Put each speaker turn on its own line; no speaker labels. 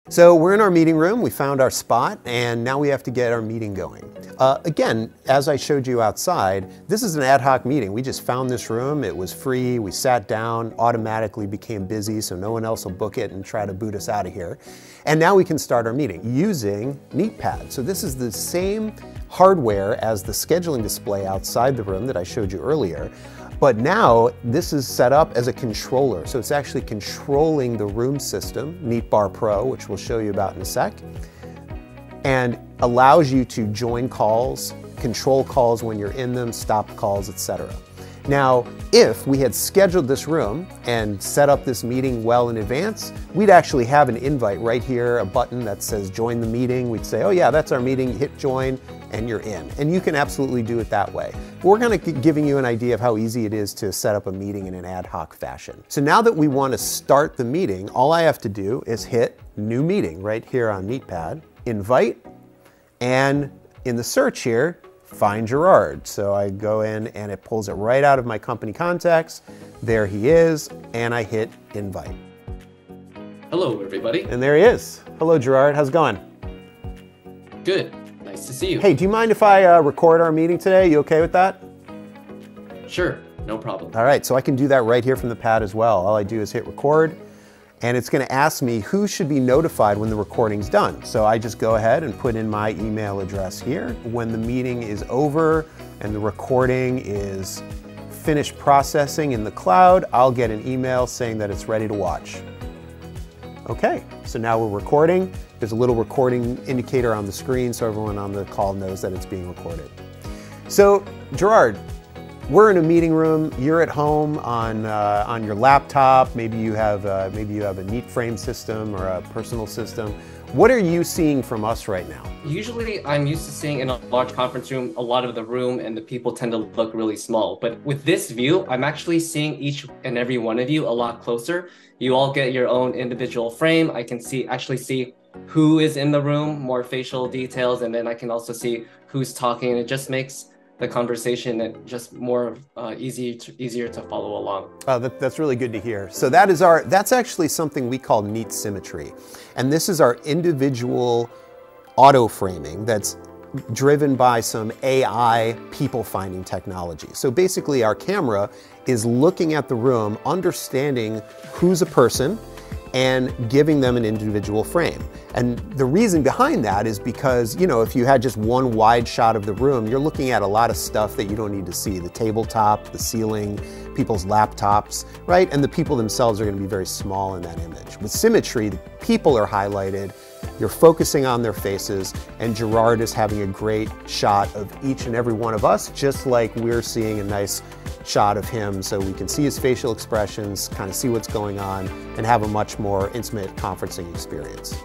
So we're in our meeting room, we found our spot, and now we have to get our meeting going. Again, as I showed you outside, this is an ad hoc meeting. We just found this room, it was free, we sat down, automatically became busy so no one else will book it and try to boot us out of here. And now we can start our meeting using NeatPad. So this is the same hardware as the scheduling display outside the room that I showed you earlier. But now this is set up as a controller. So it's actually controlling the room system, NeatBar Pro, which we'll show you about in a sec, and allows you to join calls, control calls when you're in them, stop calls, etc. Now, if we had scheduled this room and set up this meeting well in advance, we'd actually have an invite right here, a button that says join the meeting. We'd say, oh yeah, that's our meeting, hit join, and you're in. And you can absolutely do it that way. But we're going to giving you an idea of how easy it is to set up a meeting in an ad hoc fashion. So now that we want to start the meeting, all I have to do is hit new meeting right here on NeatPad, invite, and in the search here, find Gerard. So I go in and it pulls it right out of my company contacts. There he is, and I hit invite.
Hello, everybody.
And there he is. Hello, Gerard. How's it going?
Good. Nice to see you.
Hey, do you mind if I record our meeting today? You okay with that?
Sure, no problem.
All right, so I can do that right here from the pad as well. All I do is hit record, and it's going to ask me who should be notified when the recording's done. So I just go ahead and put in my email address here. When the meeting is over and the recording is finished processing in the cloud, I'll get an email saying that it's ready to watch. Okay, so now we're recording. There's a little recording indicator on the screen so everyone on the call knows that it's being recorded. So, Gerard, we're in a meeting room. You're at home on your laptop. Maybe you have a Neat Frame system or a personal system. What are you seeing from us right now?
Usually, I'm used to seeing in a large conference room, a lot of the room and the people tend to look really small. But with this view, I'm actually seeing each and every one of you a lot closer. You all get your own individual frame. I can actually see who is in the room, more facial details, and then I can also see who's talking, and it just makes the conversation just more easier to follow along.
Oh, that's really good to hear. So that's actually something we call Neat Symmetry. And this is our individual auto framing that's driven by some AI people finding technology. So basically our camera is looking at the room, understanding who's a person, and giving them an individual frame. And the reason behind that is because, you know, if you had just one wide shot of the room, you're looking at a lot of stuff that you don't need to see. The tabletop, the ceiling, people's laptops, right? And the people themselves are going to be very small in that image. With symmetry, the people are highlighted, you're focusing on their faces, and Gerard is having a great shot of each and every one of us, just like we're seeing a nice shot of him so we can see his facial expressions, kind of see what's going on, and have a much more intimate conferencing experience.